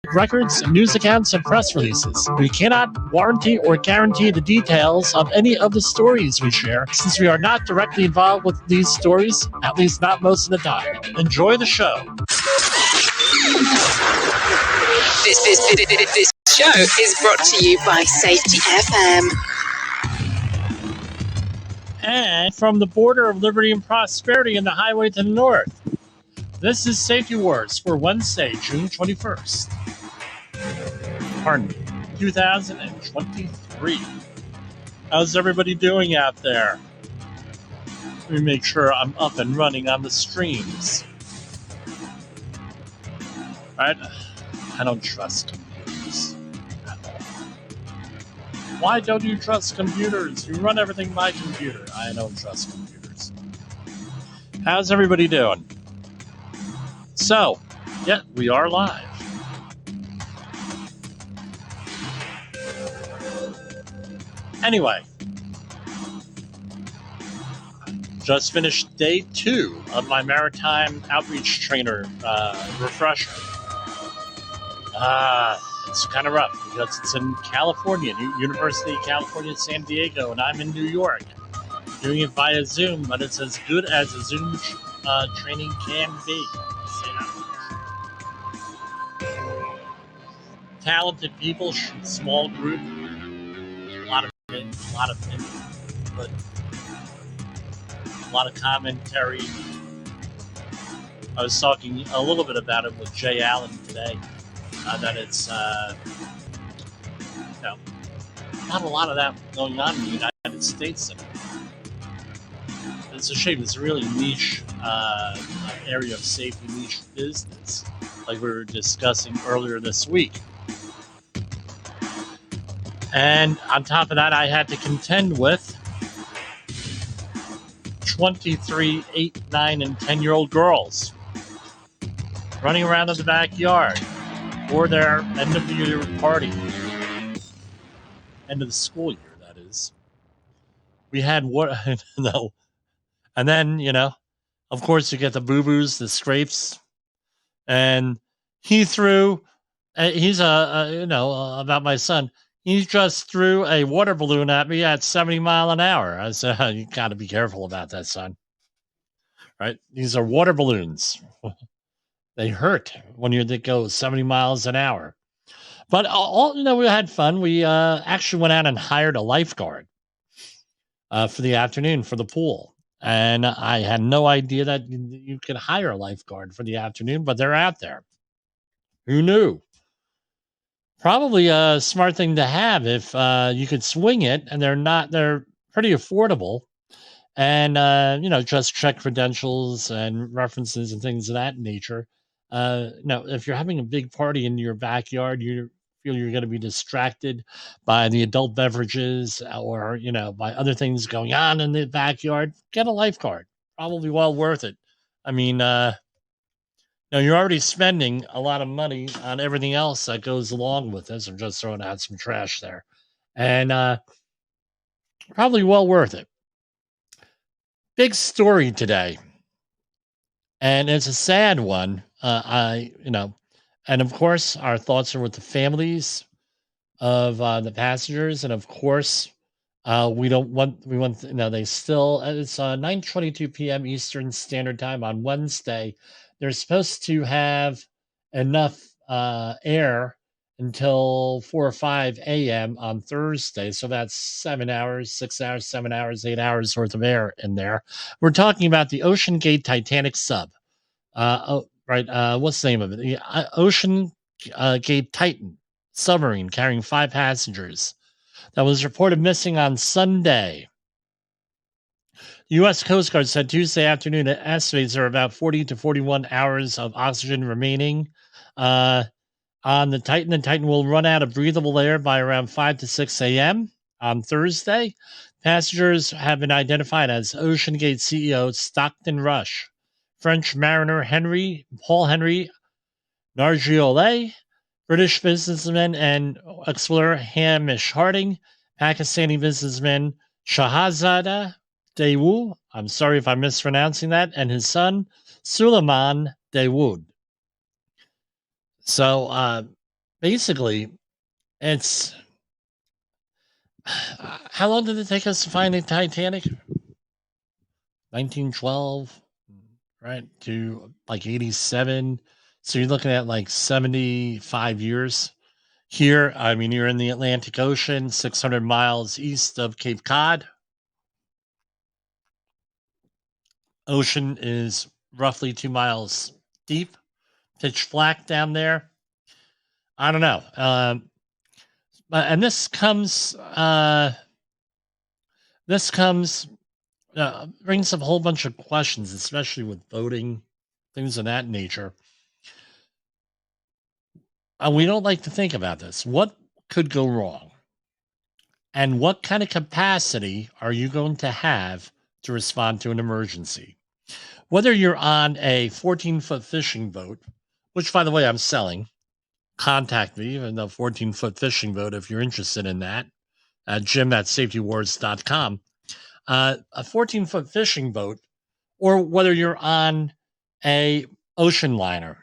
records, news accounts, and press releases. We cannot warranty or guarantee the details of any of the stories we share, since we are not directly involved with these stories, at least not most of the time. Enjoy the show. This show is brought to you by Safety FM. And from the border of liberty and prosperity and the highway to the north, this is Safety Wars for Wednesday, June 21st. Pardon me, 2023. How's everybody doing out there? Let me make sure I'm up and running on the streams. Right? I don't trust computers. Why don't you trust computers? You run everything by computer. I don't trust computers. How's everybody doing? So, yeah, we are live. Anyway, just finished day 2 of my maritime outreach trainer refresher. It's kind of rough because it's in California, University of California, San Diego, and I'm in New York. Doing it via Zoom, but it's as good as a Zoom training can be. Talented people, small group, a lot of input, a lot of commentary. I was talking a little bit about it with Jay Allen today. That it's not a lot of that going on in the United States anymore. It's a shame. It's a really niche area of safety, niche business, like we were discussing earlier this week. And on top of that, I had to contend with 23, 8, 9, and 10-year-old girls running around in the backyard for their end of the year party. End of the school year, that is. We had what? No. And then, of course, you get the boo-boos, the scrapes. And he threw, he's about my son. He just threw a water balloon at me at 70 miles an hour. I said, you got to be careful about that, son. Right? These are water balloons. They hurt when they go 70 miles an hour. But we had fun. We actually went out and hired a lifeguard for the afternoon for the pool. And I had no idea that you could hire a lifeguard for the afternoon, but they're out there. Who knew? Probably a smart thing to have if you could swing it, and they're pretty affordable. And, just check credentials and references and things of that nature. If you're having a big party in your backyard, you feel you're going to be distracted by the adult beverages or, by other things going on in the backyard, get a lifeguard. Probably well worth it. I mean, you're already spending a lot of money on everything else that goes along with this. I'm just throwing out some trash there. And probably well worth it. Big story today. And it's a sad one. And of course, our thoughts are with the families of the passengers. And of course, they still, it's 9:22 p.m. Eastern Standard Time on Wednesday. They're supposed to have enough air until 4 or 5 a.m. on Thursday. So that's 7 hours, 6 hours, 7 hours, 8 hours worth of air in there. We're talking about the Ocean Gate Titanic sub. What's the name of it? The Ocean Gate Titan submarine carrying 5 passengers that was reported missing on Sunday. The U.S. Coast Guard said Tuesday afternoon it estimates there are about 40 to 41 hours of oxygen remaining on the Titan. The Titan will run out of breathable air by around 5 to 6 a.m. on Thursday. Passengers have been identified as Ocean Gate CEO Stockton Rush, French mariner Paul Henry Nargiolet, British businessman and explorer Hamish Harding, Pakistani businessman Shahzada Dawood, I'm sorry if I'm mispronouncing that, and his son Suleiman Dawood. So basically, it's how long did it take us to find the Titanic? 1912, right? To like 87. So you're looking at like 75 years. Here, I mean, you're in the Atlantic Ocean, 600 miles east of Cape Cod. Ocean is roughly 2 miles deep, pitch black down there. I don't know. And this comes brings up a whole bunch of questions, especially with voting, things of that nature. We don't like to think about this. What could go wrong? And what kind of capacity are you going to have to respond to an emergency? Whether you're on a 14-foot fishing boat, which, by the way, I'm selling, contact me in the 14-foot fishing boat if you're interested in that at jim@safetywars.com. A 14-foot fishing boat, or whether you're on a ocean liner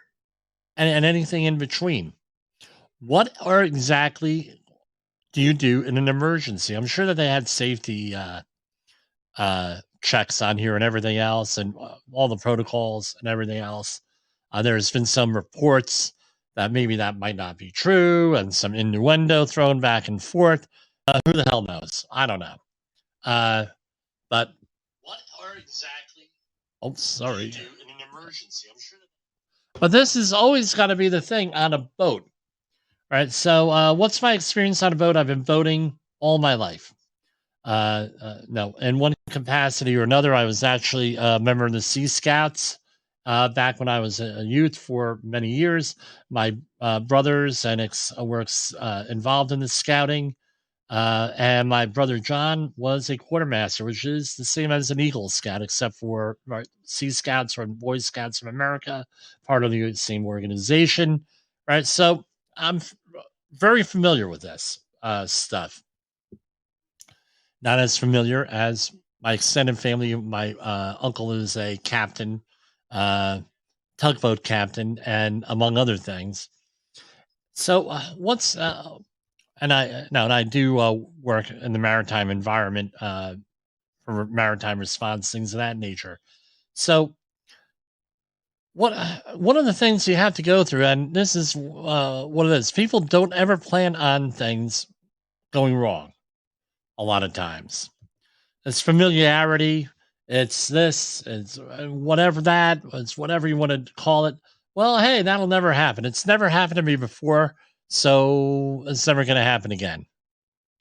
and anything in between. What are exactly do you do in an emergency? I'm sure that they had safety checks on here and everything else, and all the protocols and everything else. There's been some reports that maybe that might not be true, and some innuendo thrown back and forth. Who the hell knows? I don't know. But what are exactly? Oh, sorry. Do in an emergency? I'm sure. But this has always got to be the thing on a boat, right? So, what's my experience on a boat? I've been boating all my life. No, in one capacity or another, I was actually a member of the Sea Scouts back when I was a youth for many years. My brothers and were involved in the scouting, and my brother John was a quartermaster, which is the same as an Eagle Scout, except for Sea Scouts or Boy Scouts of America, part of the same organization, right? So I'm very familiar with this stuff. Not as familiar as my extended family. My uncle is a captain, tugboat captain, and among other things. So, and I do work in the maritime environment for maritime response, things of that nature. So, one of the things you have to go through, and this is what it is: people don't ever plan on things going wrong. A lot of times, it's familiarity. It's this. It's whatever that. It's whatever you want to call it. Well, hey, that'll never happen. It's never happened to me before, so it's never going to happen again.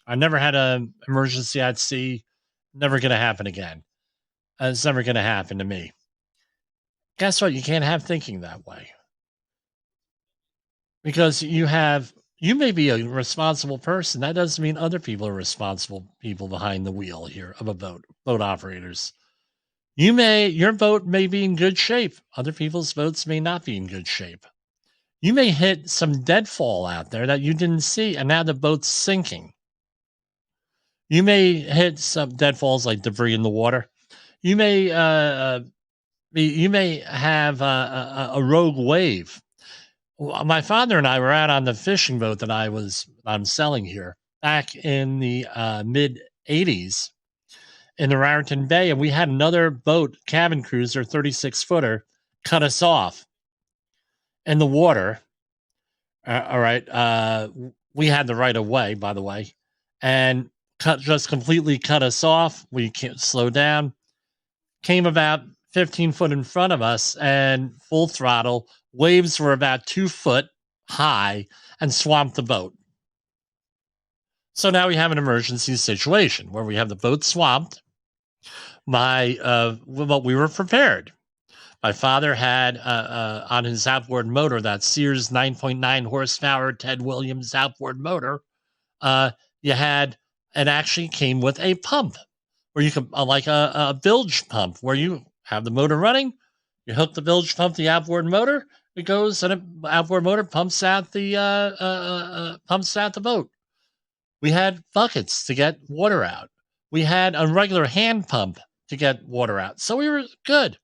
I never had an emergency at sea. Never going to happen again. It's never going to happen to me. Guess what? You can't have thinking that way because you may be a responsible person. That doesn't mean other people are responsible people behind the wheel here of a boat operators. Your boat may be in good shape. Other people's boats may not be in good shape. You may hit some deadfall out there that you didn't see, and now the boat's sinking. You may hit some deadfalls like debris in the water. You may have a rogue wave. My father and I were out on the fishing boat that I'm selling here back in the mid 80s in the Raritan Bay, and we had another boat, cabin cruiser, 36-footer, cut us off in the water. All right, we had the right of way, by the way, and just completely cut us off. We can't slow down. Came about 15 foot in front of us and full throttle. Waves were about 2 foot high and swamped the boat. So now we have an emergency situation where we have the boat swamped. But we were prepared. My father had on his outboard motor that Sears 9.9 horsepower Ted Williams outboard motor. You had it actually came with a pump where you could like a bilge pump where you have the motor running. You hook the bilge pump to the outboard motor. It goes and the outboard motor pumps out the boat. We had buckets to get water out. We had a regular hand pump to get water out. So we were good.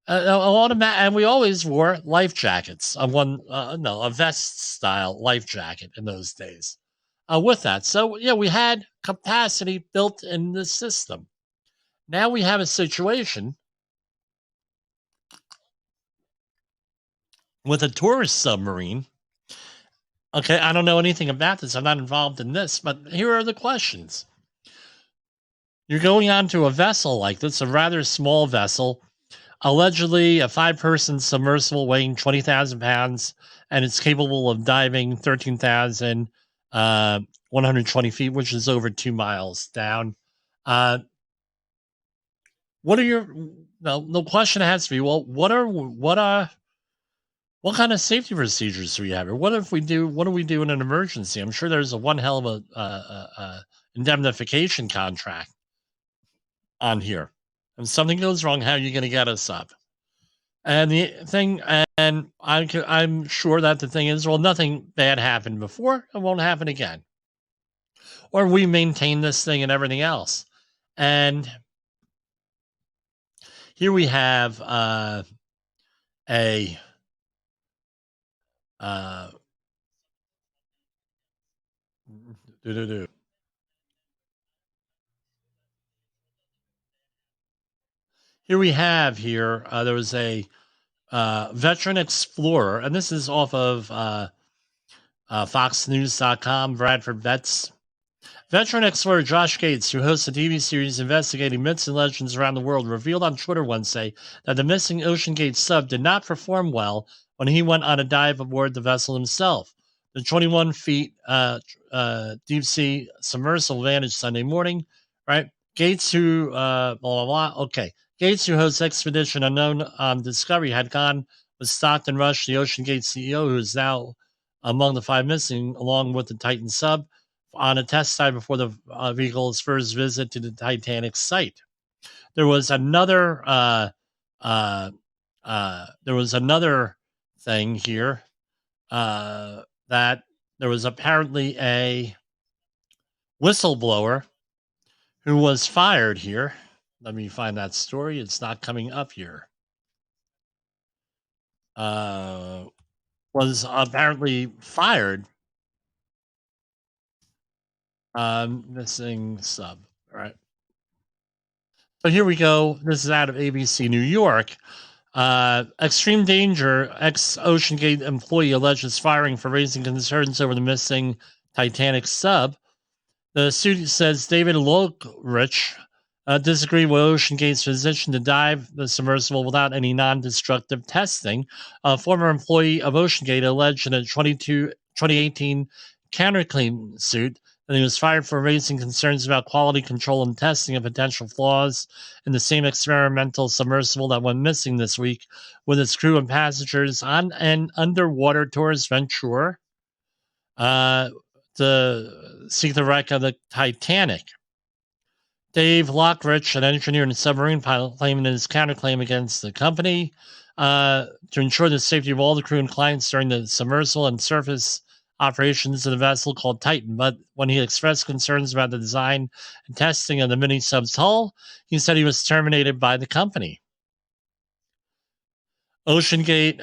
a lot of and we always wore life jackets. A vest style life jacket in those days. With that, so yeah, we had capacity built in the system. Now we have a situation with a tourist submarine. Okay, I don't know anything about this. I'm not involved in this, but here are the questions. You're going onto a vessel like this, a rather small vessel, allegedly a 5-person submersible weighing 20,000 pounds, and it's capable of diving 13,120 feet, which is over 2 miles down. Uh, what are your no? The question has to be, well, what kind of safety procedures do we have here? What if we do? What do we do in an emergency? I'm sure there's a one hell of a indemnification contract on here. If something goes wrong, how are you going to get us up? And the thing, and I'm sure that the thing is, well, nothing bad happened before; it won't happen again. Or we maintain this thing and everything else. And here we have a uh, doo-doo-doo. Here we have there was a veteran explorer, and this is off of FoxNews.com. Bradford Vets. Veteran explorer Josh Gates, who hosts a TV series investigating myths and legends around the world, revealed on Twitter Wednesday that the missing Ocean Gate sub did not perform well when he went on a dive aboard the vessel himself. The 21 feet deep sea submersible vanished Sunday morning, right? Gates, who blah blah blah. Okay, Gates, who hosts Expedition Unknown on Discovery, had gone with Stockton Rush, the Ocean Gate CEO, who is now among the 5 missing, along with the Titan sub, on a test dive before the vehicle's first visit to the Titanic site. There was another thing here that there was apparently a whistleblower who was fired here. Let me find that story. It's not coming up here. Was apparently fired. Missing sub. All right. So here we go. This is out of ABC New York. Extreme danger. Ex Ocean Gate employee alleges firing for raising concerns over the missing Titanic sub. The suit says David Lokrich disagreed with Ocean Gate's decision to dive the submersible without any non-destructive testing. A former employee of Ocean Gate alleged in a 2018 counterclaim suit that he was fired for raising concerns about quality control and testing of potential flaws in the same experimental submersible that went missing this week with its crew and passengers on an underwater tourist venture to seek the wreck of the Titanic. Dave Lockridge, an engineer and submarine pilot, claimed in his counterclaim against the company to ensure the safety of all the crew and clients during the submersible and surface operations of the vessel called Titan. But when he expressed concerns about the design and testing of the mini sub's hull, he said he was terminated by the company. OceanGate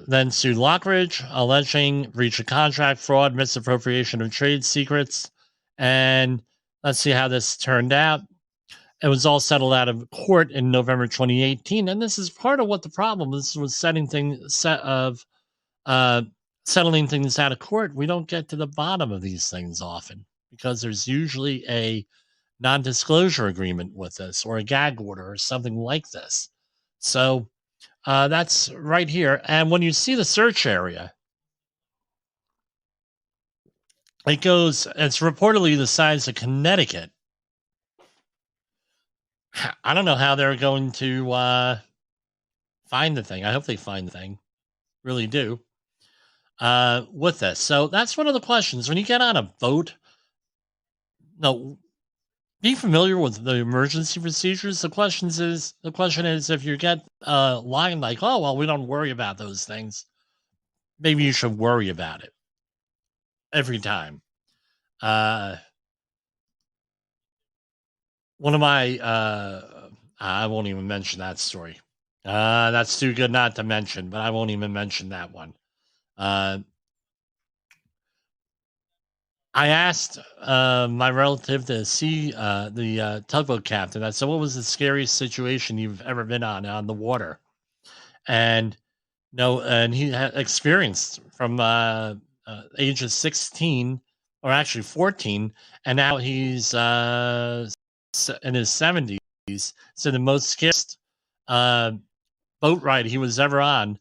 then sued Lockridge, alleging breach of contract, fraud, misappropriation of trade secrets. And let's see how this turned out. It was all settled out of court in November 2018. And this is part of what the problem is. This was settling things out of court. We don't get to the bottom of these things often because there's usually a non-disclosure agreement with this or a gag order or something like this. So that's right here. And when you see the search area, it's reportedly the size of Connecticut. I don't know how they're going to find the thing. I hope they find the thing. Really do. With this. So that's one of the questions. When you get on a boat, no, be familiar with the emergency procedures. The question is if you get a line like, oh, well, we don't worry about those things, maybe you should worry about it every time. One of my I won't even mention that story. That's too good not to mention, but I won't even mention that one. Uh, I asked my relative to see the tugboat captain. I said, "What was the scariest situation you've ever been on the water?" And no, and he had experienced from ages 16 or actually 14, and now he's in his 70s. So the most scariest uh, boat ride he was ever on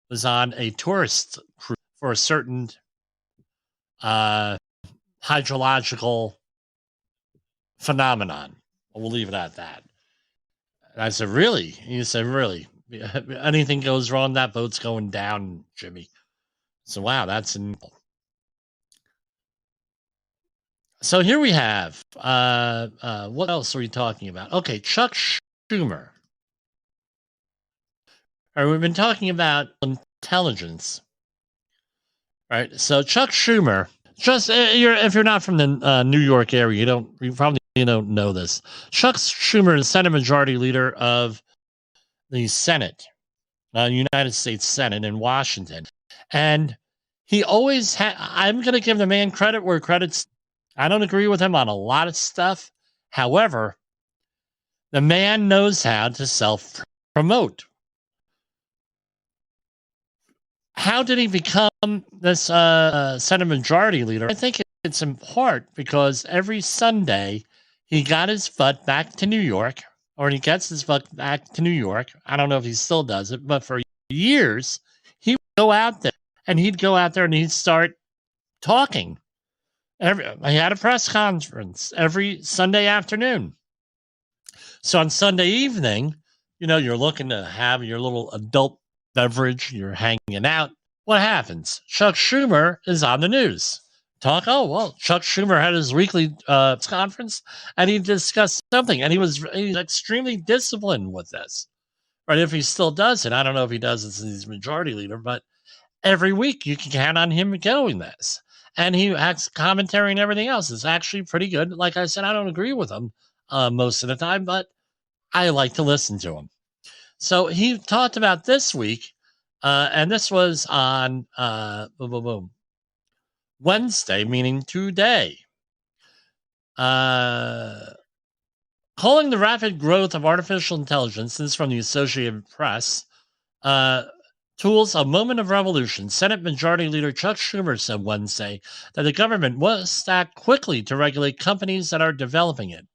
was on a tourist cruise for a certain uh, hydrological phenomenon. We'll leave it at that. And I said, "Really?" He said, "Really? Anything goes wrong, that boat's going down, Jimmy." So, wow, that's so here we have. What else are we talking about? Okay, Chuck Schumer. All right, we've been talking about intelligence, right? So Chuck Schumer. Just if you're not from the New York area, you probably don't know this. Chuck Schumer is Senate Majority Leader of the Senate, United States Senate in Washington, and he always I'm going to give the man credit where credit's. I don't agree with him on a lot of stuff. However, the man knows how to self promote. How did he become this Senate Majority Leader? I think it's in part because every Sunday he got his butt back to New York, or he gets his butt back to New York. I don't know if he still does it, but for years he would go out there and he'd start talking. He had a press conference every Sunday afternoon. So on Sunday evening, you're looking to have your little adult beverage, you're hanging out. What happens? Chuck Schumer is on the news. Chuck Schumer had his weekly conference and he discussed something, and he's extremely disciplined with this. Right? If he still does it, I don't know if he does it since he's majority leader, but every week you can count on him doing this. And he has commentary and everything else. It's actually pretty good. Like I said, I don't agree with him most of the time, but I like to listen to him. So he talked about this week, and this was on Wednesday, meaning today. Calling the rapid growth of artificial intelligence, this is from the Associated Press, tools a moment of revolution. Senate Majority Leader Chuck Schumer said Wednesday that the government must act quickly to regulate companies that are developing it.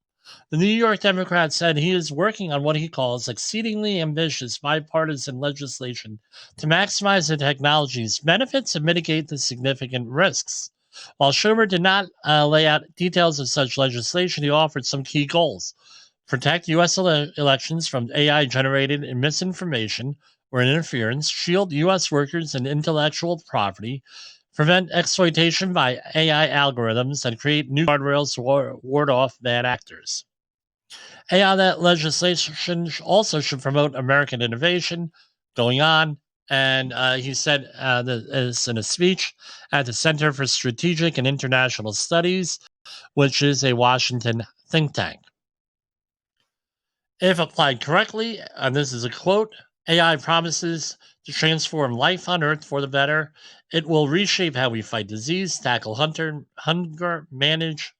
The New York Democrat said he is working on what he calls exceedingly ambitious bipartisan legislation to maximize the technology's benefits and mitigate the significant risks. While Schumer did not lay out details of such legislation, he offered some key goals: protect U.S. elections from AI generated misinformation or interference, shield U.S. workers and intellectual property, prevent exploitation by AI algorithms, and create new guardrails to ward off bad actors. AI legislation also should promote American innovation. Going on, and he said this in a speech at the Center for Strategic and International Studies, which is a Washington think tank. If applied correctly, and this is a quote, AI promises to transform life on Earth for the better. It will reshape how we fight disease, tackle hunger, manage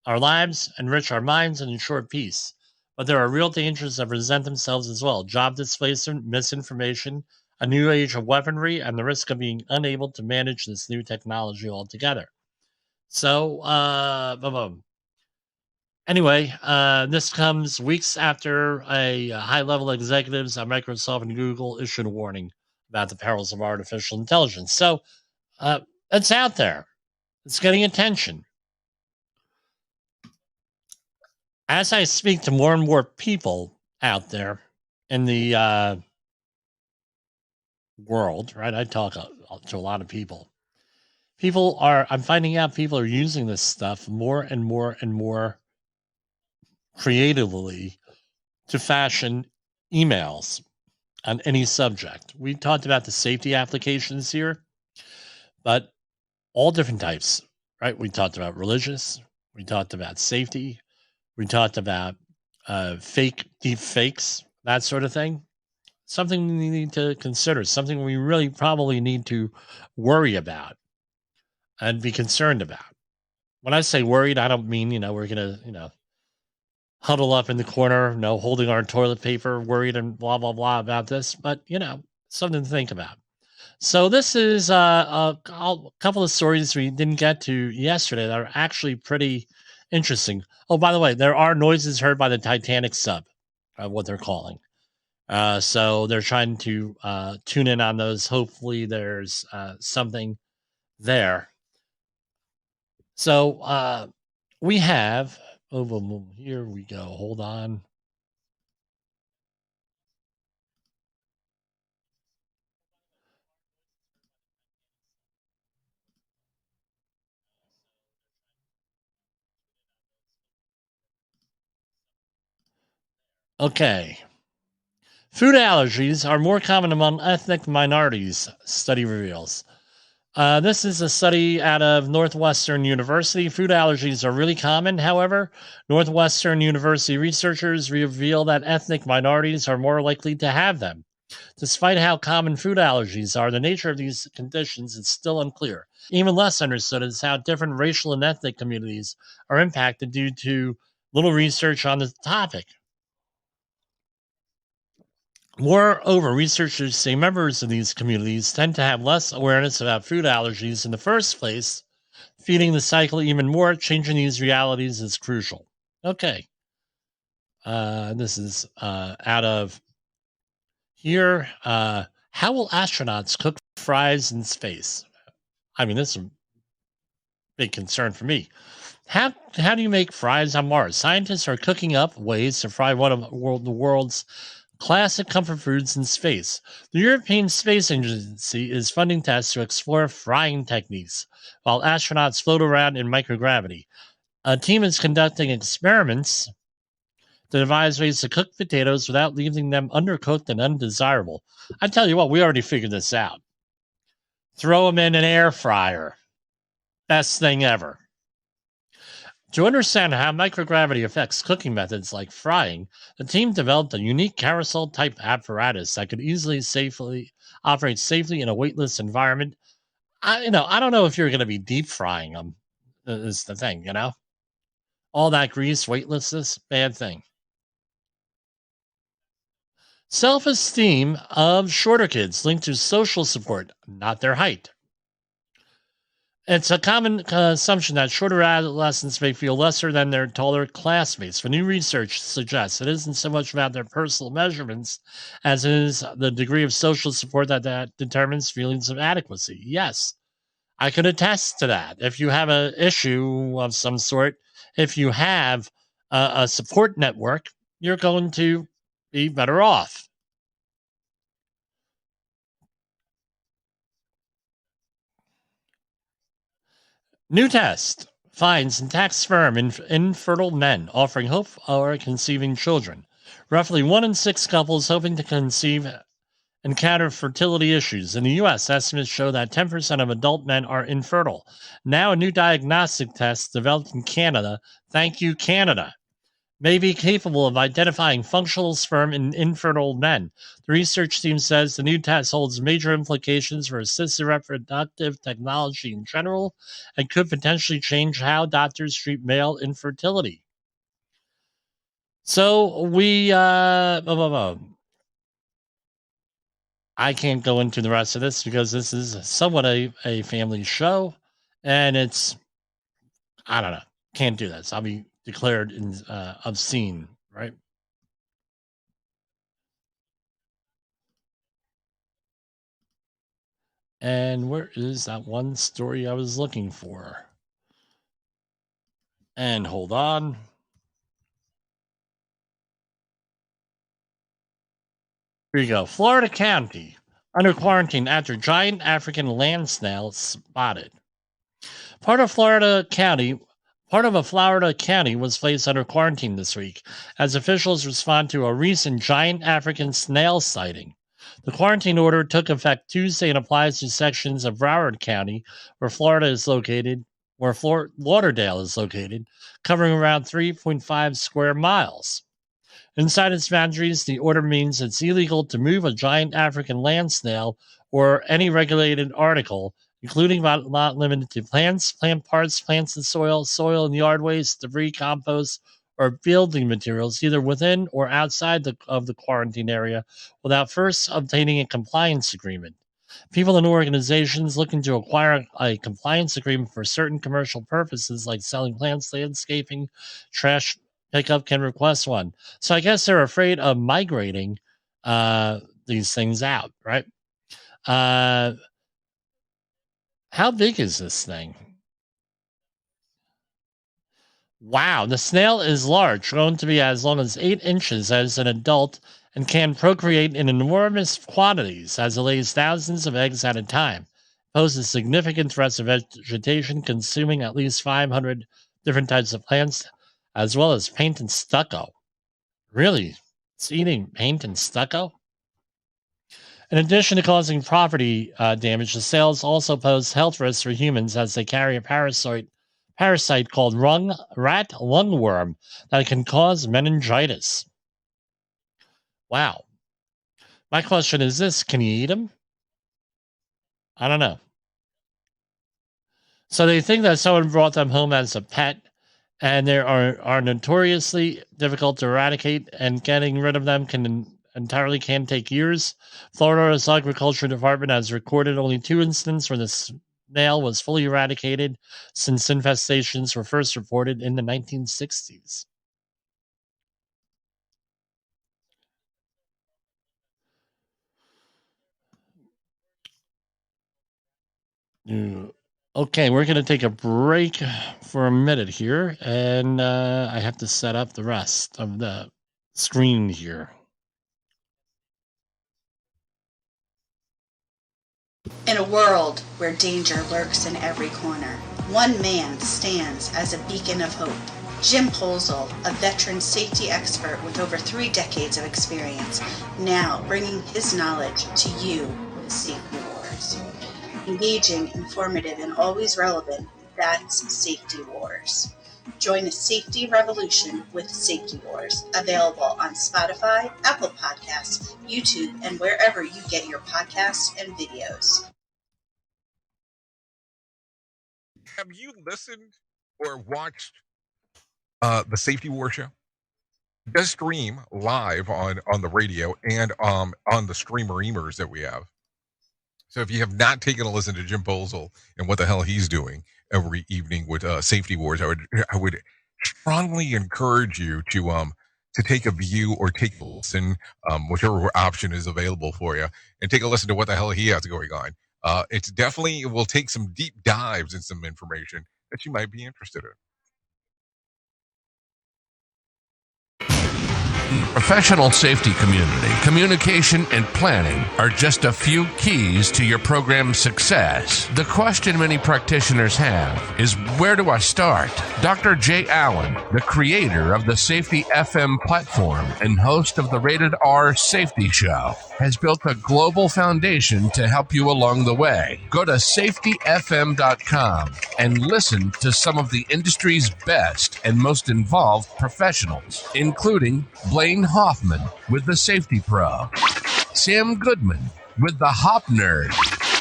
our lives, enrich our minds, and ensure peace. But there are real dangers that present themselves as well: job displacement, misinformation, a new age of weaponry, and the risk of being unable to manage this new technology altogether. So, anyway, this comes weeks after a high-level executives at Microsoft and Google issued a warning about the perils of artificial intelligence. So, it's out there. It's getting attention. As I speak to more and more people out there in the world, right? I talk to a lot of people. I'm finding out people are using this stuff more and more and more creatively to fashion emails on any subject. We talked about the safety applications here, but all different types, right? We talked about religious, we talked about safety, we talked about fake deep fakes, that sort of thing. something we need to consider, something we really probably need to worry about and be concerned about. When I say worried, I don't mean, we're going to, huddle up in the corner, holding our toilet paper, worried and blah, blah, blah about this, but, something to think about. So this is a couple of stories we didn't get to yesterday that are actually pretty interesting. Oh, by the way, there are noises heard by the Titanic sub, what they're calling. So they're trying to tune in on those. Hopefully, there's something there. So we have. Oh, here we go. Hold on. Okay. Food allergies are more common among ethnic minorities, study reveals. This is a study out of Northwestern University. Food allergies are really common. However, Northwestern University researchers reveal that ethnic minorities are more likely to have them. Despite how common food allergies are, the nature of these conditions is still unclear. Even less understood is how different racial and ethnic communities are impacted due to little research on the topic. Moreover, researchers say members of these communities tend to have less awareness about food allergies in the first place. Feeding the cycle even more, changing these realities is crucial. Okay. This is out of here. How will astronauts cook fries in space? I mean, this is a big concern for me. How do you make fries on Mars? Scientists are cooking up ways to fry one of the world's classic comfort foods in space. The European Space Agency is funding tests to explore frying techniques while astronauts float around in microgravity. A team is conducting experiments to devise ways to cook potatoes without leaving them undercooked and undesirable. I tell you what, we already figured this out. Throw them in an air fryer. Best thing ever. To understand how microgravity affects cooking methods like frying, the team developed a unique carousel type apparatus that could easily safely operate safely in a weightless environment. I don't know if you're going to be deep frying them. Is the thing, all that grease, weightlessness, bad thing. Self-esteem of shorter kids linked to social support, not their height. It's a common assumption that shorter adolescents may feel lesser than their taller classmates. But new research suggests it isn't so much about their personal measurements as it is the degree of social support that determines feelings of adequacy. Yes, I could attest to that. If you have an issue of some sort, if you have a support network, you're going to be better off. New test finds tax firm infertile men offering hope for conceiving children. Roughly 1 in 6 couples hoping to conceive encounter fertility issues. In the U.S., estimates show that 10% of adult men are infertile. Now, a new diagnostic test developed in Canada, thank you, Canada, may be capable of identifying functional sperm in infertile men. The research team says the new test holds major implications for assisted reproductive technology in general and could potentially change how doctors treat male infertility. So I can't go into the rest of this because this is somewhat a family show, and I don't know, can't do this. I'll be declared obscene, right? And where is that one story I was looking for? And hold on. Here you go. Florida County under quarantine after giant African land snail spotted. Part of Florida County, Part of a Florida county was placed under quarantine this week as officials respond to a recent giant African snail sighting. The quarantine order took effect Tuesday and applies to sections of Broward County, where Florida is located, where Lauderdale is located, covering around 3.5 square miles. Inside its boundaries, the order means it's illegal to move a giant African land snail or any regulated article, including but not limited to plants, plant parts, plants and soil and yard waste, debris, compost, or building materials, either within or outside of the quarantine area, without first obtaining a compliance agreement. People and organizations looking to acquire a compliance agreement for certain commercial purposes, like selling plants, landscaping, trash pickup, can request one. So I guess they're afraid of migrating these things out, right? How big is this thing? Wow, the snail is large, grown to be as long as 8 inches as an adult, and can procreate in enormous quantities as it lays thousands of eggs at a time. It poses significant threats to vegetation, consuming at least 500 different types of plants, as well as paint and stucco. Really? It's eating paint and stucco? In addition to causing property damage, the snails also pose health risks for humans as they carry a parasite called rat lungworm that can cause meningitis. Wow. My question is this: can you eat them? I don't know. So they think that someone brought them home as a pet, and they are notoriously difficult to eradicate, and getting rid of them can take years. Florida's Agriculture Department has recorded only 2 instances where the snail was fully eradicated since infestations were first reported in the 1960s. Okay, we're going to take a break for a minute here, and I have to set up the rest of the screen here. In a world where danger lurks in every corner, one man stands as a beacon of hope. Jim Polzel, a veteran safety expert with over 3 decades of experience, now bringing his knowledge to you with Safety Wars. Engaging, informative, and always relevant, that's Safety Wars. Join the safety revolution with Safety Wars, available on Spotify, Apple Podcasts, YouTube, and wherever you get your podcasts and videos. Have you listened or watched the Safety War Show? It does stream live on the radio and on the streamer-emers that we have. So if you have not taken a listen to Jim Polzel and what the hell he's doing every evening with Safety Wars, I would strongly encourage you to take a view or take a listen, whichever option is available for you, and take a listen to what the hell he has going on. It will take some deep dives in some information that you might be interested in. Professional safety community, communication, and planning are just a few keys to your program's success. The question many practitioners have is, where do I start? Dr. Jay Allen, the creator of the Safety FM platform and host of the Rated R Safety Show, has built a global foundation to help you along the way. Go to safetyfm.com and listen to some of the industry's best and most involved professionals, including Blaine Hoffman with the Safety Pro, Sam Goodman with the Hop Nerd,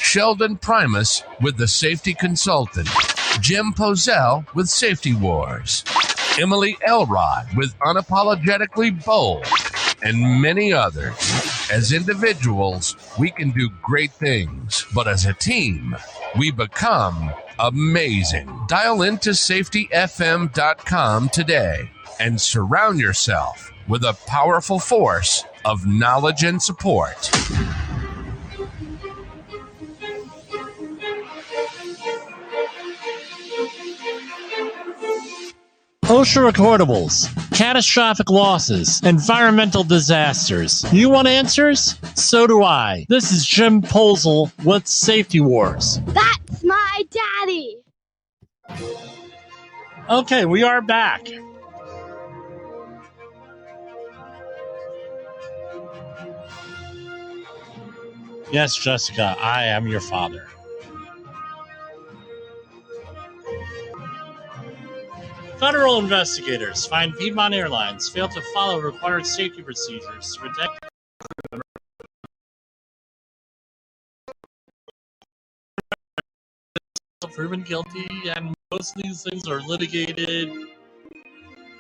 Sheldon Primus with the Safety Consultant, Jim Pozell with Safety Wars, Emily Elrod with Unapologetically Bold, and many others. As individuals, we can do great things, but as a team, we become amazing. Dial into safetyfm.com today and surround yourself with a powerful force of knowledge and support. OSHA recordables, catastrophic losses, environmental disasters. You want answers? So do I. This is Jim Polzel with Safety Wars. That's my daddy. Okay, we are back. Yes, Jessica, I am your father. Federal investigators find Piedmont Airlines failed to follow required safety procedures to protect proven guilty, and most of these things are litigated,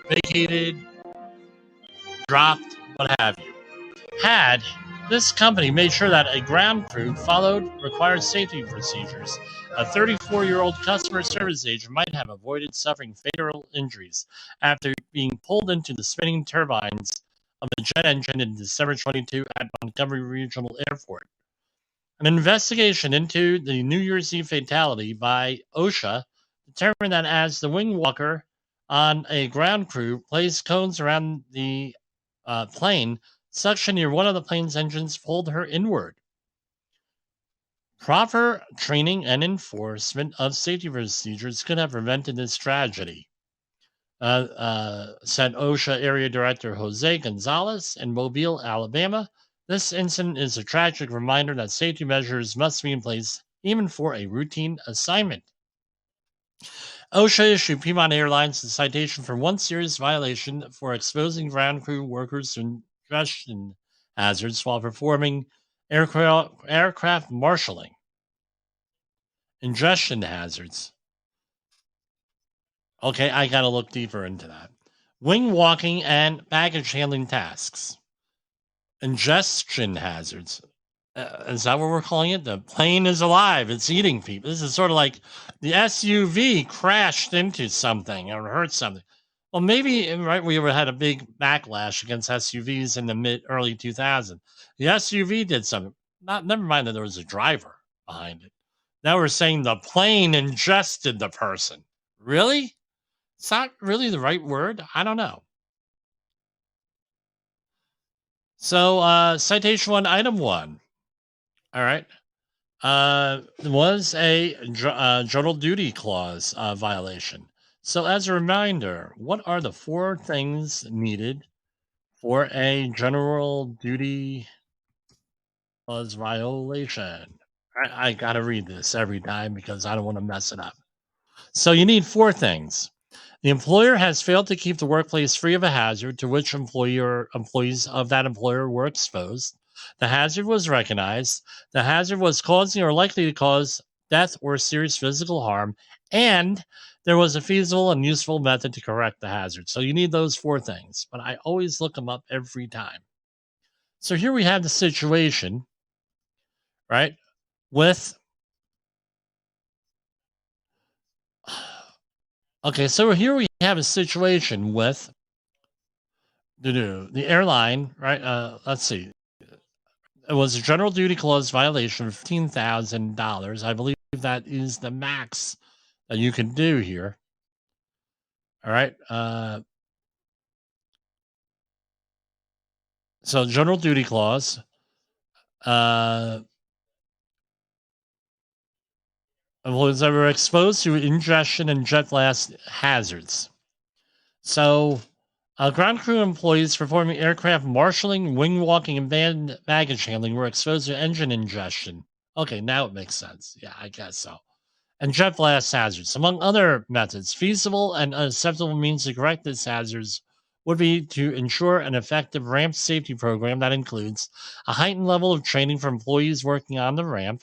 vacated, dropped, what have you. Had this company made sure that a ground crew followed required safety procedures, a 34-year-old customer service agent might have avoided suffering fatal injuries after being pulled into the spinning turbines of a jet engine in December 22 at Montgomery Regional Airport. An investigation into the New Year's Eve fatality by OSHA determined that as the wing walker on a ground crew placed cones around the plane, suction near one of the plane's engines pulled her inward. Proper training and enforcement of safety procedures could have prevented this tragedy, said OSHA Area Director Jose Gonzalez in Mobile, Alabama. This incident is a tragic reminder that safety measures must be in place even for a routine assignment. OSHA issued Piedmont Airlines a citation for one serious violation for exposing ground crew workers to ingestion hazards while performing aircraft marshaling. Ingestion hazards. Okay, I gotta look deeper into that. Wing walking and baggage handling tasks. Ingestion hazards. Is that what we're calling it? The plane is alive. It's eating people. This is sort of like the SUV crashed into something or hurt something. Well, maybe, right, we had a big backlash against SUVs in the early 2000s. The SUV did something. Never mind that there was a driver behind it. Now we're saying the plane ingested the person. Really? It's not really the right word. I don't know. So, citation one, item one. All right. Was a general duty clause violation. So, as a reminder, what are the four things needed for a general duty clause violation? I got to read this every time because I don't want to mess it up. So, you need four things. The employer has failed to keep the workplace free of a hazard to which employee or employees of that employer were exposed. The hazard was recognized. The hazard was causing or likely to cause death or serious physical harm. And there was a feasible and useful method to correct the hazard. So you need those four things. But I always look them up every time. So here we have the situation, right, with... Okay, so here we have a situation with the airline, right? Let's see. It was a general duty clause violation of $15,000. I believe that is the max that you can do here. All right. So general duty clause. Employees that were exposed to ingestion and jet blast hazards. So, ground crew employees performing aircraft marshaling, wing walking, and baggage handling were exposed to engine ingestion. Okay, now it makes sense. Yeah, I guess so. And jet blast hazards. Among other methods, feasible and acceptable means to correct these hazards would be to ensure an effective ramp safety program that includes a heightened level of training for employees working on the ramp.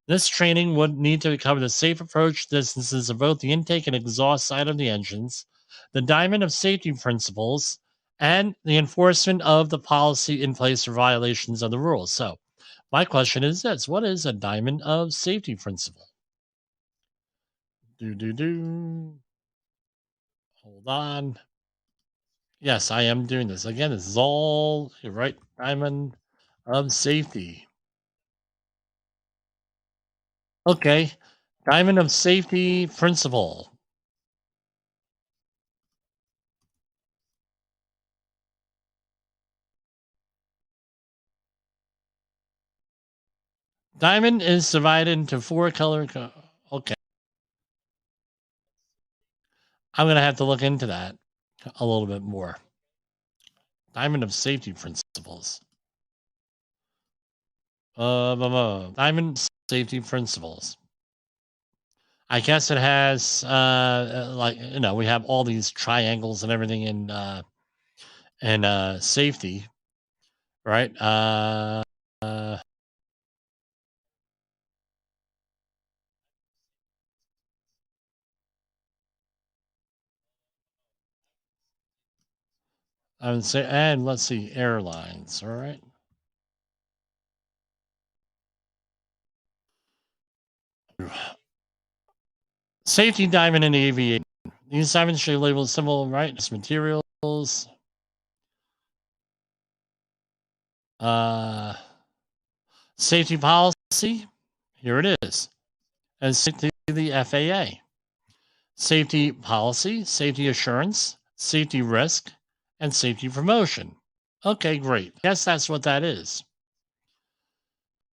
This training would need to cover the safe approach distances of both the intake and exhaust side of the engines, the diamond of safety principles, and the enforcement of the policy in place for violations of the rules. So, my question is this: what is a diamond of safety principle? Hold on. Yes, I am doing this. Again, this is all right. Diamond of safety. Okay. Diamond of safety principle. Diamond is divided into four color. Okay. I'm going to have to look into that a little bit more. Diamond of safety principles. Diamond safety principles. I guess it has like we have all these triangles and everything in safety, right? I would say, and let's see, airlines. All right. Safety diving in aviation. These diamonds should label civil rights materials. Safety policy. Here it is. And safety the FAA. Safety policy, safety assurance, safety risk, and safety promotion. Okay, great. Guess that's what that is.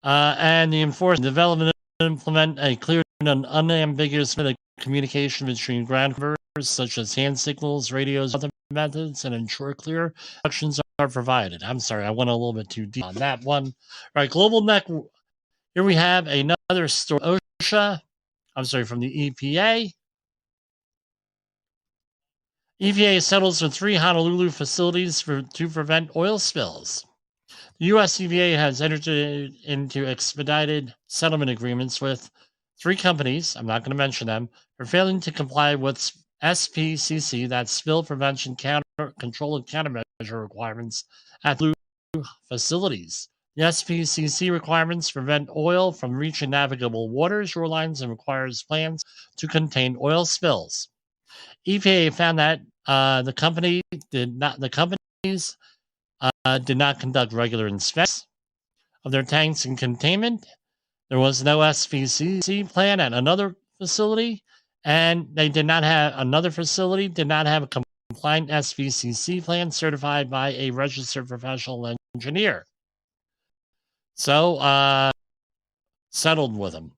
And the enforcement, development, implement a clear and unambiguous method of communication between ground controllers, such as hand signals, radios, other methods, and ensure clear instructions are provided. I'm sorry, I went a little bit too deep on that one. All right, global net. Here we have another story. OSHA. I'm sorry, from the EPA. EPA settles with 3 Honolulu facilities to prevent oil spills. The U.S. EPA has entered into expedited settlement agreements with 3 companies, I'm not going to mention them, for failing to comply with SPCC, that's Spill Prevention Control and Countermeasure requirements at blue facilities. The SPCC requirements prevent oil from reaching navigable waters, shorelines, and requires plans to contain oil spills. EPA found that the companies did not conduct regular inspections of their tanks and containment. There was no SPCC plan at another facility, and another facility did not have a compliant SPCC plan certified by a registered professional engineer. So, settled with them.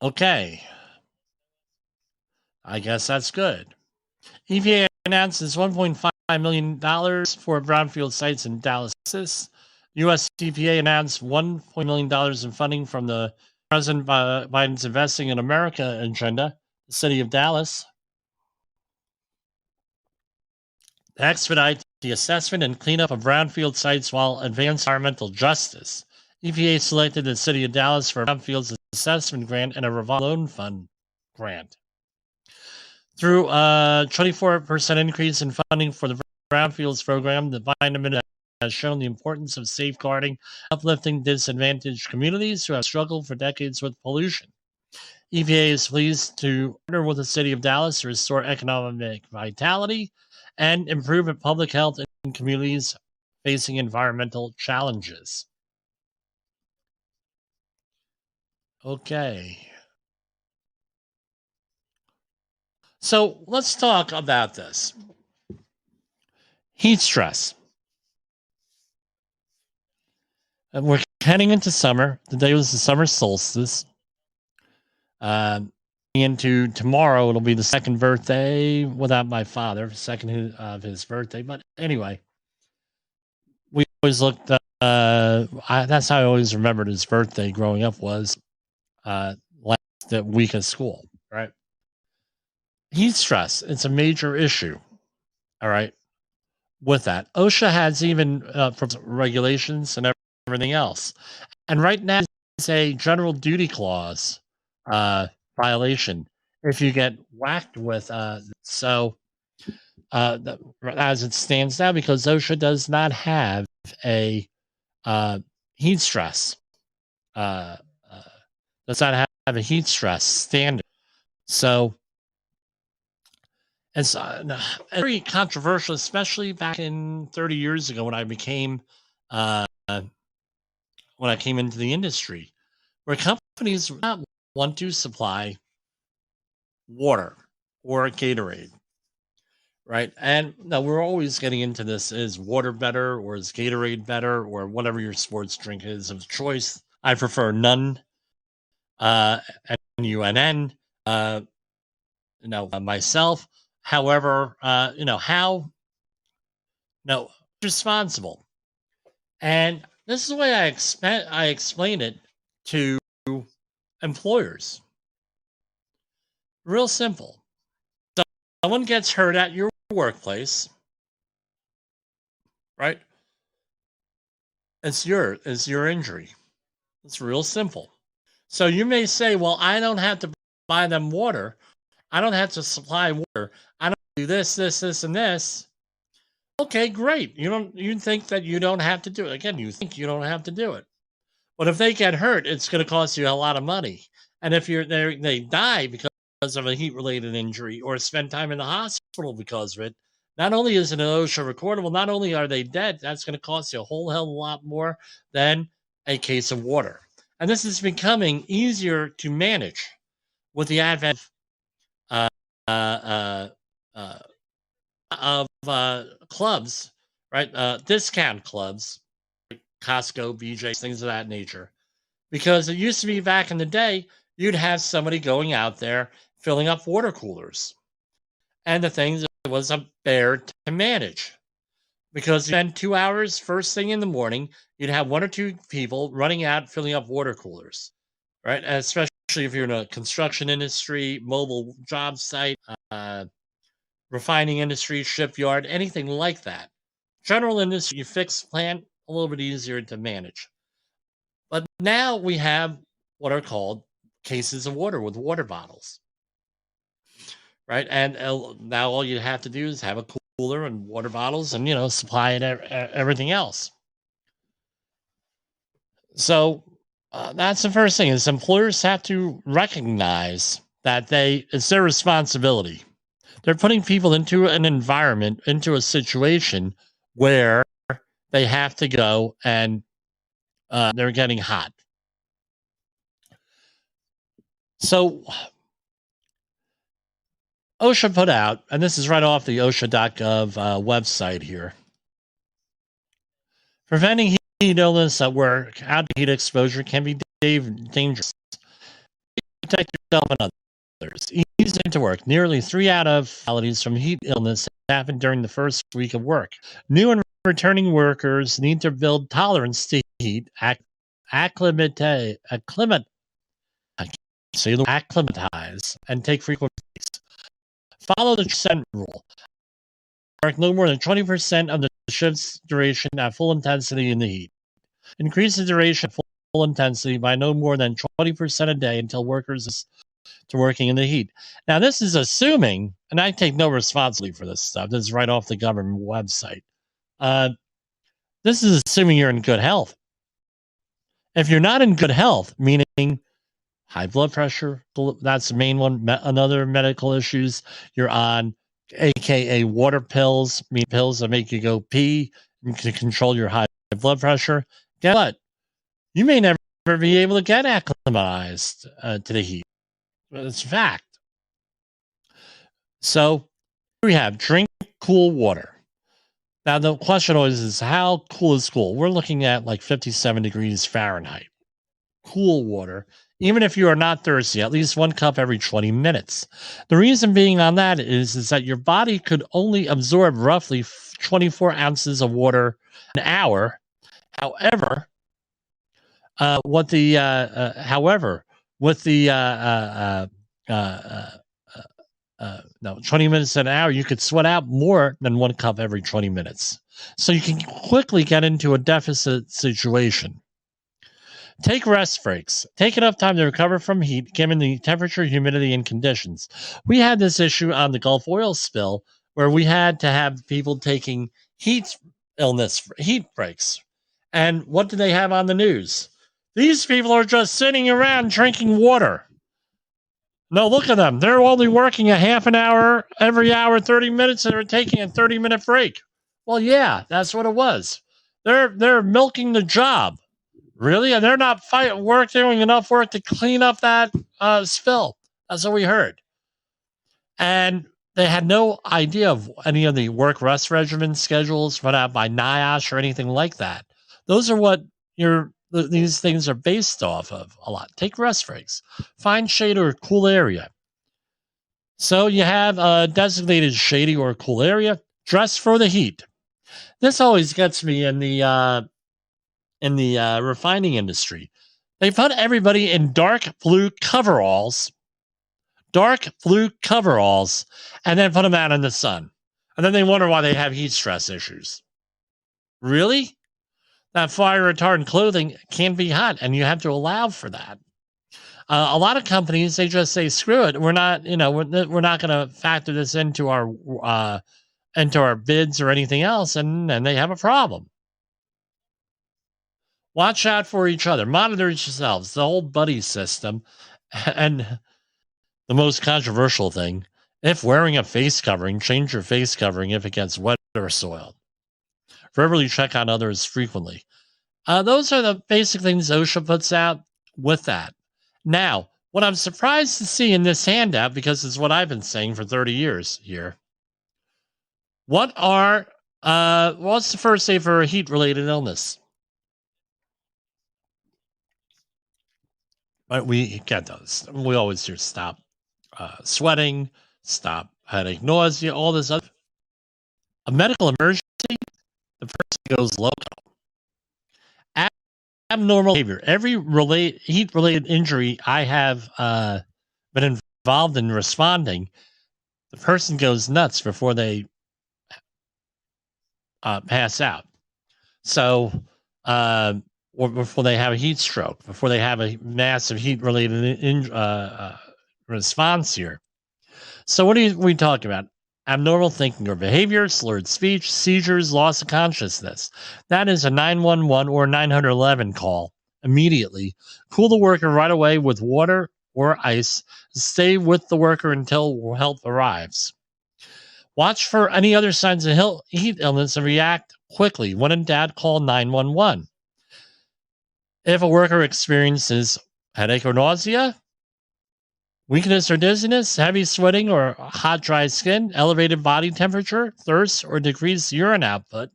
Okay. I guess that's good. EPA announces $1.5 million for brownfield sites in Dallas. U.S. EPA announced $1 million in funding from the President Biden's Investing in America agenda, the city of Dallas, to expedite the assessment and cleanup of brownfield sites while advancing environmental justice. EPA selected the city of Dallas for a brownfields assessment grant and a revolving loan fund grant. Through a 24% increase in funding for the brownfields program, the Biden administration has shown the importance of safeguarding, uplifting disadvantaged communities who have struggled for decades with pollution. EPA is pleased to partner with the city of Dallas to restore economic vitality and improve public health in communities facing environmental challenges. Okay. So let's talk about this. Heat stress. We're heading into summer. Today was the summer solstice. Into tomorrow, it'll be the second birthday without my father, second of his birthday. But anyway, we always looked. That's how I always remembered his birthday growing up was last week of school, right? Heat stress. It's a major issue. All right. With that, OSHA has even regulations and everything else. And right now, it's a general duty clause violation if you get whacked with as it stands now, because OSHA does not have a heat stress does not have a heat stress standard. So it's very controversial, especially back in 30 years ago when I became when I came into the industry, where companies would not want to supply water or Gatorade, right? And now we're always getting into this: is water better, or is Gatorade better, or whatever your sports drink is of choice? I prefer none. NUNN. Myself. However, how responsible. And This is the way I explain it to employers. Real simple. So someone gets hurt at your workplace, right? It's your injury. It's real simple. So you may say, well, I don't have to buy them water. I don't have to supply water. I don't do this, and this. Okay, great. You think that you don't have to do it. Again, you think you don't have to do it. But if they get hurt, it's going to cost you a lot of money. And if they die because of a heat-related injury or spend time in the hospital because of it, not only is it an OSHA recordable, not only are they dead, that's going to cost you a whole hell of a lot more than a case of water. And this is becoming easier to manage with the advent of clubs, right? Discount clubs, like Costco, BJ's, things of that nature. Because it used to be back in the day, you'd have somebody going out there filling up water coolers. And the things, it was a bear to manage. Because you spend 2 hours first thing in the morning, you'd have 1 or 2 people running out filling up water coolers, right? Especially if you're in a construction industry, mobile job site, refining industry, shipyard, anything like that. General industry, you fix plant, a little bit easier to manage. But now we have what are called cases of water with water bottles, right? And now all you have to do is have a cooler and water bottles and, supply it everything else. So that's the first thing is employers have to recognize that it's their responsibility. They're putting people into an environment, into a situation where they have to go and they're getting hot. So OSHA put out, and this is right off the OSHA.gov website here, preventing heat illness at work, out heat exposure can be dangerous. Protect yourself and others. Ease into work. Nearly 3 out of fatalities from heat illness happen during the first week of work. New and returning workers need to build tolerance to heat, acclimatize, and take frequent breaks. Follow the percent rule. Work no more than 20% of the shift's duration at full intensity in the heat. Increase the duration at full intensity by no more than 20% a day until workers to working in the heat. Now, this is assuming, and I take no responsibility for this stuff. This is right off the government website. This is assuming you're in good health. If you're not in good health, meaning high blood pressure, that's the main one. Another medical issues you're on, aka water pills, pills that make you go pee to control your high blood pressure. Guess what? You may never be able to get acclimatized to the heat. It's a fact. So we have drink cool water. Now the question always is, how cool is cool? We're looking at like 57 degrees Fahrenheit. Cool water. Even if you are not thirsty, at least 1 cup every 20 minutes. The reason being on that is that your body could only absorb roughly 24 ounces of water an hour. However, with the 20 minutes an hour, you could sweat out more than 1 cup every 20 minutes. So you can quickly get into a deficit situation. Take rest breaks. Take enough time to recover from heat, given the temperature, humidity, and conditions. We had this issue on the Gulf oil spill where we had to have people taking heat breaks. And what do they have on the news? These people are just sitting around drinking water. No, look at them. They're only working a half an hour every hour, 30 minutes, and they're taking a 30-minute break. Well, yeah, that's what it was. They're milking the job. Really? And they're not doing enough work to clean up that spill. That's what we heard. And they had no idea of any of the work rest regimen schedules put out by NIOSH or anything like that. Those are what these things are based off of a lot. Take rest breaks. Find shade or cool area. So you have a designated shady or cool area. Dress for the heat. This always gets me in the in the refining industry. They put everybody in dark blue coveralls, and then put them out in the sun. And then they wonder why they have heat stress issues. Really? That fire retardant clothing can be hot, and you have to allow for that. A lot of companies, they just say, screw it. We're not, we're not going to factor this into our bids or anything else, and they have a problem. Watch out for each other. Monitor yourselves. The whole buddy system. And the most controversial thing, if wearing a face covering, change your face covering if it gets wet or soiled. Verbally check on others frequently. Those are the basic things OSHA puts out with that. Now, what I'm surprised to see in this handout, because it's what I've been saying for 30 years here, what's the first aid for a heat-related illness? But we get those. We always hear stop sweating, stop headache, nausea, all this other. A medical emergency, the person goes local. Abnormal behavior. Every heat-related injury I have been involved in responding, the person goes nuts before they pass out. So, or before they have a heat stroke, before they have a massive heat-related response here. So what are we talking about? Abnormal thinking or behavior, slurred speech, seizures, loss of consciousness. That is a 911 or 911 call immediately. Cool the worker right away with water or ice. Stay with the worker until help arrives. Watch for any other signs of heat illness and react quickly. When in doubt, call 911. If a worker experiences headache or nausea, weakness or dizziness, heavy sweating or hot, dry skin, elevated body temperature, thirst, or decreased urine output,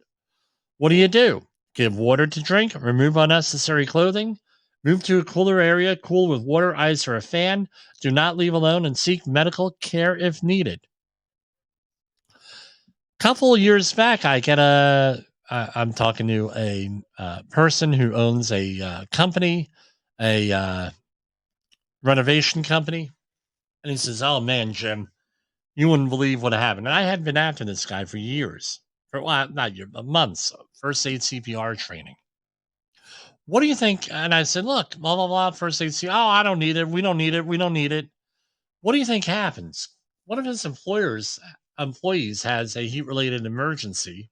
what do? Give water to drink, remove unnecessary clothing, move to a cooler area, cool with water, ice, or a fan. Do not leave alone and seek medical care if needed. Couple of years back, I'm talking to a person who owns a company, a renovation company. And he says, oh, man, Jim, you wouldn't believe what happened. And I had been after this guy for years, not years, but months, first aid CPR training. What do you think? And I said, look, blah, blah, blah, first aid CPR. Oh, I don't need it. We don't need it. What do you think happens? One of his employees has a heat-related emergency.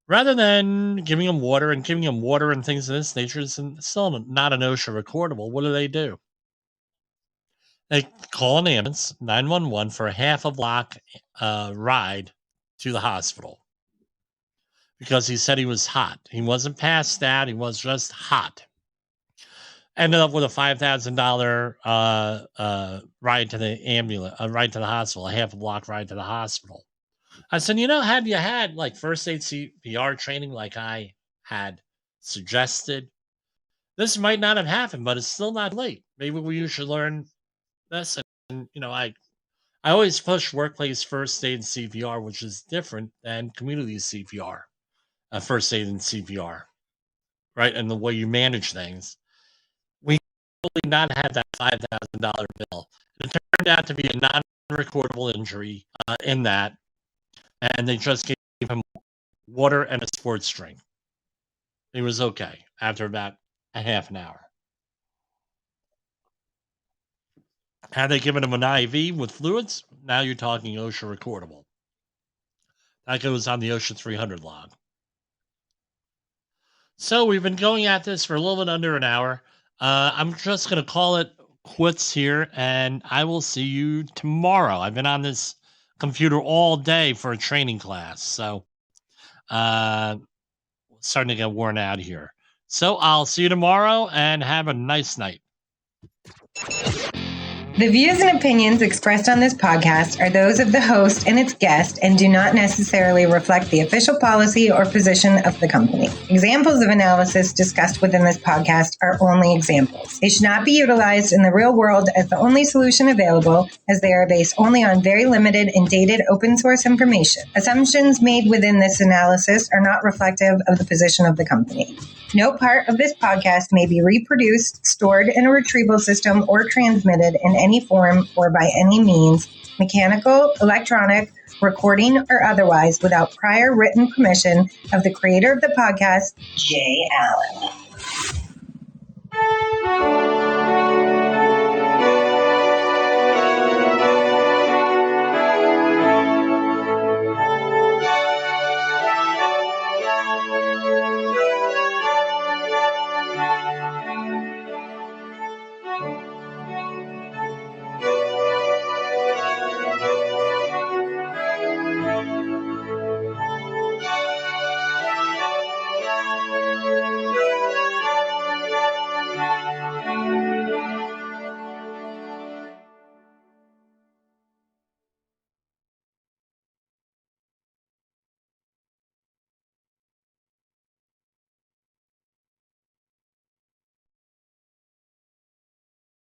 Rather than giving him water and things of this nature, it's still not an OSHA recordable. What do? They call an ambulance, 911, for a half a block ride to the hospital because he said he was hot. He wasn't passed out. He was just hot. Ended up with a $5,000 ride to the ambulance, ride to the hospital, a half a block ride to the hospital. I said, had you had like first aid CPR training like I had suggested, this might not have happened, but it's still not late. Maybe you should learn this. And I always push workplace first aid and CPR, which is different than community CPR, first aid and CPR, right? And the way you manage things. We really not have that $5,000 bill. It turned out to be a non-recordable injury in that, and they just gave him water and a sports drink. He was okay after about a half an hour. Had they given him an IV with fluids, now you're talking OSHA recordable. That goes on the OSHA 300 log. So we've been going at this for a little bit under an hour. I'm just going to call it quits here, and I will see you tomorrow. I've been on this computer all day for a training class, so starting to get worn out here. So I'll see you tomorrow, and have a nice night. The views and opinions expressed on this podcast are those of the host and its guest and do not necessarily reflect the official policy or position of the company. Examples of analysis discussed within this podcast are only examples. They should not be utilized in the real world as the only solution available, as they are based only on very limited and dated open source information. Assumptions made within this analysis are not reflective of the position of the company. No part of this podcast may be reproduced, stored in a retrieval system, or transmitted in any form or by any means, mechanical, electronic, recording, or otherwise, without prior written permission of the creator of the podcast, Jay Allen.